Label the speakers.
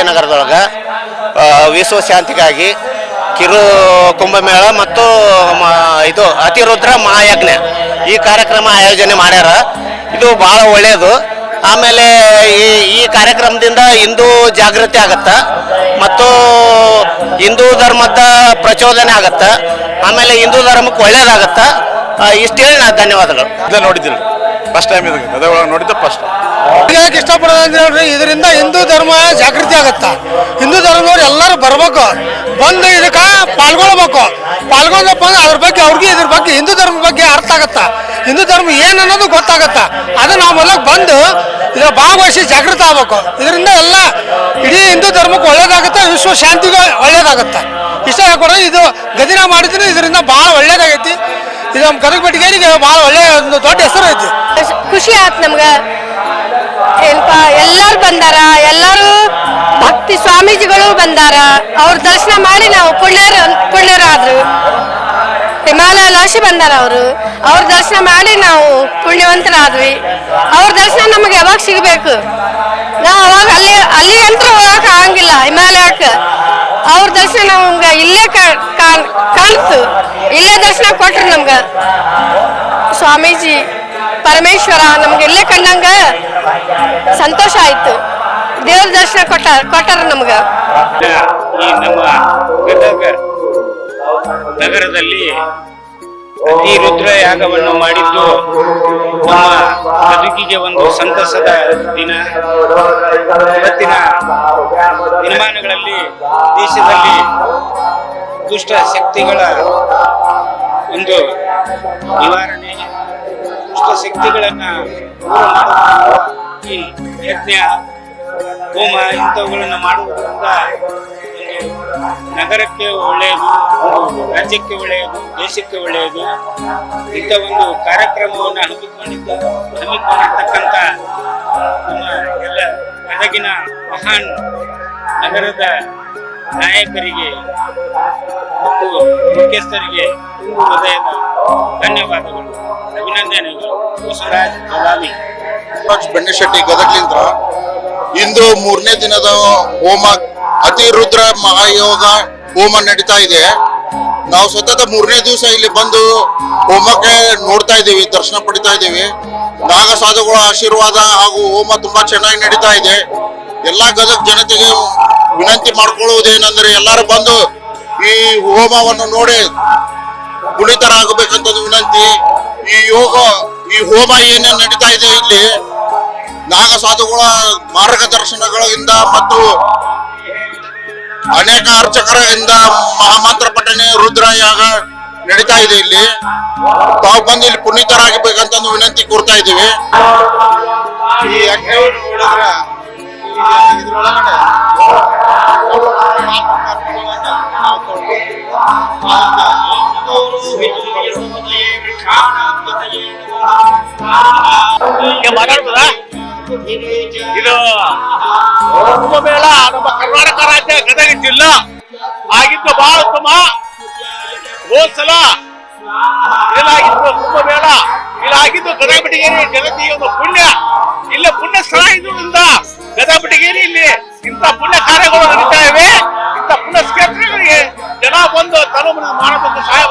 Speaker 1: ವಿದ್ಯಾನಗರದೊಳಗೆ ವಿಶ್ವಶಾಂತಿಗಾಗಿ ಕಿರು ಕುಂಭಮೇಳ ಮತ್ತು ಇದು ಅತಿರುದ್ರ ಮಹಾಯಜ್ಞ ಈ ಕಾರ್ಯಕ್ರಮ ಆಯೋಜನೆ ಮಾಡ್ಯಾರ. ಇದು ಭಾಳ ಒಳ್ಳೆಯದು. ಆಮೇಲೆ ಈ ಕಾರ್ಯಕ್ರಮದಿಂದ ಹಿಂದೂ ಜಾಗೃತಿ ಆಗತ್ತೆ ಮತ್ತು ಹಿಂದೂ ಧರ್ಮದ ಪ್ರಚೋದನೆ ಆಗತ್ತೆ. ಆಮೇಲೆ ಹಿಂದೂ ಧರ್ಮಕ್ಕೆ ಒಳ್ಳೇದಾಗತ್ತೆ. ಇಷ್ಟು ಹೇಳಿ ನಾನು ಧನ್ಯವಾದಗಳು.
Speaker 2: ನೋಡಿದ್ದಿಲ್ಲ, ಫಸ್ಟ್ ಟೈಮ್ ಇದು ಗದಗ ಒಳಗೆ ನೋಡಿದ್ದೆ ಫಸ್ಟ್.
Speaker 3: ಯಾಕೆ ಇಷ್ಟಪಡೋದು ಹೇಳ್ರಿ, ಇದರಿಂದ ಹಿಂದೂ ಧರ್ಮ ಜಾಗೃತಿ ಆಗತ್ತ. ಹಿಂದೂ ಧರ್ಮದವ್ರು ಎಲ್ಲರೂ ಬರ್ಬೇಕು, ಬಂದು ಇದಕ್ಕೆ ಪಾಲ್ಗೊಳ್ಬೇಕು. ಪಾಲ್ಗೊಂಡಪ್ಪ ಅಂದ್ರೆ ಅದ್ರ ಬಗ್ಗೆ ಅವ್ರಿಗೆ ಇದ್ರ ಬಗ್ಗೆ ಹಿಂದೂ ಧರ್ಮದ ಬಗ್ಗೆ ಅರ್ಥ ಆಗತ್ತ. ಹಿಂದೂ ಧರ್ಮ ಏನು ಅನ್ನೋದು ಗೊತ್ತಾಗತ್ತ. ಅದು ನಾವು ಮೊದಲಾಗ ಬಂದು ಇದರ ಭಾಗವಹಿಸಿ ಜಾಗೃತ ಆಗ್ಬೇಕು. ಇದರಿಂದ ಎಲ್ಲ ಇಡೀ ಹಿಂದೂ ಧರ್ಮಕ್ಕೆ ಒಳ್ಳೇದಾಗತ್ತೆ, ವಿಶ್ವ ಶಾಂತಿಗೆ ಒಳ್ಳೇದಾಗತ್ತೆ. ಇಷ್ಟ ಕೂಡ ಇದು ಗದಿನ ಮಾಡಿದ್ರೆ ಇದರಿಂದ ಭಾಳ ಒಳ್ಳೇದಾಗೈತಿ. ಇದು ನಮ್ಮ ಗದಗ ಬೆಟಗೇರಿಗೆ ಭಾಳ ಒಳ್ಳೆ ಒಂದು ದೊಡ್ಡ ಹೆಸರು ಐತಿ.
Speaker 4: ಖುಷಿ ಆಯ್ತು ನಮ್ಗೆ. ಏನಪ್ಪ ಎಲ್ಲರೂ ಬಂದಾರ, ಎಲ್ಲರೂ ಭಕ್ತಿ ಸ್ವಾಮೀಜಿಗಳು ಬಂದಾರ. ಅವ್ರ ದರ್ಶನ ಮಾಡಿ ನಾವು ಪುಣ್ಯರಾದ್ರು. ಹಿಮಾಲಯ ಲಾಶಿ ಬಂದಾರ ಅವ್ರ ದರ್ಶನ ಮಾಡಿ ನಾವು ಪುಣ್ಯವಂತರಾದ್ವಿ. ಅವ್ರ ದರ್ಶನ ನಮಗೆ ಯಾವಾಗ ಸಿಗಬೇಕು. ನಾವು ಅವಾಗ ಅಲ್ಲಿ ಅಂತೂ ಹೋಗಕ್ಕೆ ಆಗಂಗಿಲ್ಲ ಹಿಮಾಲಯಕ್ಕೆ. ಅವ್ರ ದರ್ಶನ ನಮ್ಗೆ ಇಲ್ಲೇ ಕಾಣ್ತು. ಇಲ್ಲೇ ದರ್ಶನ ಕೊಟ್ರು ನಮ್ಗೆ ಸ್ವಾಮೀಜಿ ಪರಮೇಶ್ವರ. ನಮ್ಗೆ ಇಲ್ಲೇ ಕಂಡಂಗ ಸಂತೋಷ ಆಯ್ತು. ದೇವ್ರ ದರ್ಶನ ಕೊಟ್ಟಾರ ನಮ್ಗ.
Speaker 5: ಈ ನಮ್ಮ ಗದಗ ನಗರದಲ್ಲಿ ಅತಿ ರುದ್ರ ಯಾಗವನ್ನು ಮಾಡಿದ್ದು ನಮ್ಮ ಬದುಕಿಗೆ ಒಂದು ಸಂತಸದ ದಿನ. ಇವತ್ತಿನ ದಿನಮಾನಗಳಲ್ಲಿ ದೇಶದಲ್ಲಿ ದುಷ್ಟ ಶಕ್ತಿಗಳ ಒಂದು ನಿವಾರಣೆ, ದುಷ್ಟ ಶಕ್ತಿಗಳನ್ನ ದೂರ ಮಾಡುವ ಈ ಯಜ್ಞ ಹೋಮ ಇಂಥವುಗಳನ್ನು ಮಾಡುವುದರಿಂದ ನಗರಕ್ಕೆ ಒಳ್ಳೆಯದು, ರಾಜ್ಯಕ್ಕೆ ಒಳ್ಳೆಯದು, ದೇಶಕ್ಕೆ ಒಳ್ಳೆಯದು. ಇಂಥ ಒಂದು ಕಾರ್ಯಕ್ರಮವನ್ನು ಹಮ್ಮಿಕೊಂಡಿರ್ತಕ್ಕಂಥ ನಮ್ಮ ಎಲ್ಲ ಗದಗಿನ ಮಹಾನ್ ನಗರದ ನಾಯಕರಿಗೆ ಮತ್ತು ಮುಖ್ಯಸ್ಥರಿಗೆ ಹೃದಯದ ಧನ್ಯವಾದಗಳು, ಅಭಿನಂದನೆಗಳು. ಬಸವರಾಜ್ ಬದಾಮಿ,
Speaker 2: ಬೆಣ್ಣೆಶೆಟ್ಟಿ, ಗದಗ್ಲಿಂದ ಇಂದು 3ನೇ ದಿನದ ಹೋಮ ಅತಿರುದ್ರ ಮಹಾಯೋಗ ಹೋಮ ನಡೀತಾ ಇದೆ. ನಾವು ಸತತ 3ನೇ ದಿವಸ ಇಲ್ಲಿ ಬಂದು ಹೋಮಕ್ಕೆ ನೋಡ್ತಾ ಇದ್ದೀವಿ, ದರ್ಶನ ಪಡಿತಾ ಇದ್ದೀವಿ. ನಾಗ ಸಾಧುಗಳ ಆಶೀರ್ವಾದ ಹಾಗೂ ಹೋಮ ತುಂಬಾ ಚೆನ್ನಾಗಿ ನಡೀತಾ ಇದೆ. ಎಲ್ಲಾ ಗದಗ ಜನತೆಗೆ ವಿನಂತಿ ಮಾಡ್ಕೊಳ್ಳುವುದೇನೆಂದ್ರೆ ಎಲ್ಲರೂ ಬಂದು ಈ ಹೋಮವನ್ನು ನೋಡಿ ಪುನೀತರಾಗಬೇಕಂತ ವಿನಂತಿ. ಈ ಹೋಮ ಏನೇನು ನಡೀತಾ ಇದೆ ಇಲ್ಲಿ ನಾಗ ಸಾಧುಗಳ ಮಾರ್ಗದರ್ಶನಗಳಿಂದ ಮತ್ತು ಅನೇಕ ಅರ್ಚಕರಿಂದ ಮಹಾಮಂತ್ರ ಪಠನೆ ರುದ್ರಯಾಗ ನಡೀತಾ ಇದೆ. ಇಲ್ಲಿ ತಾವು ಬಂದು ಇಲ್ಲಿ ಪುನೀತರಾಗಬೇಕಂತ ವಿನಂತಿ ಕೋರ್ತಾ ಇದ್ದೀವಿ.
Speaker 5: ಈ ಯಜ್ಞವನ್ನು ನೋಡಿದ್ರೆ ಇದ್ರೊಳಗಡೆ
Speaker 6: ಮಾತಾಡ್ತದ. ಇದು ಕುಂಭಮೇಳ ನಮ್ಮ ಕರ್ನಾಟಕ ರಾಜ್ಯ ಗದಗ ಜಿಲ್ಲಾ ಆಗಿದ್ದು ಬಹಳ ಉತ್ತಮ. ಹೋದ ಸಲ ಇದಾಗಿತ್ತು ಕುಂಭಮೇಳ, ಇದಾಗಿದ್ದು ಗದಗ ಬೆಟಗೇರಿ ಜನತೆಯ ಒಂದು ಪುಣ್ಯ. ಇಲ್ಲೇ ಪುಣ್ಯ ಸ್ಥಳ ಇದ್ರಿಂದ ಗದಗ ಬೆಟಗೇರಿ ಇಲ್ಲಿ ಇಂಥ ಪುಣ್ಯ ಕಾರ್ಯಗಳು ನಡೀತಾ ಇವೆ. ಇಂಥ ಪುಣ್ಯ ಕ್ಷೇತ್ರಗಳಿಗೆ ಜನ ಬಂದು ತನು ಮಾಡಬೇಕು, ಸಹಾಯ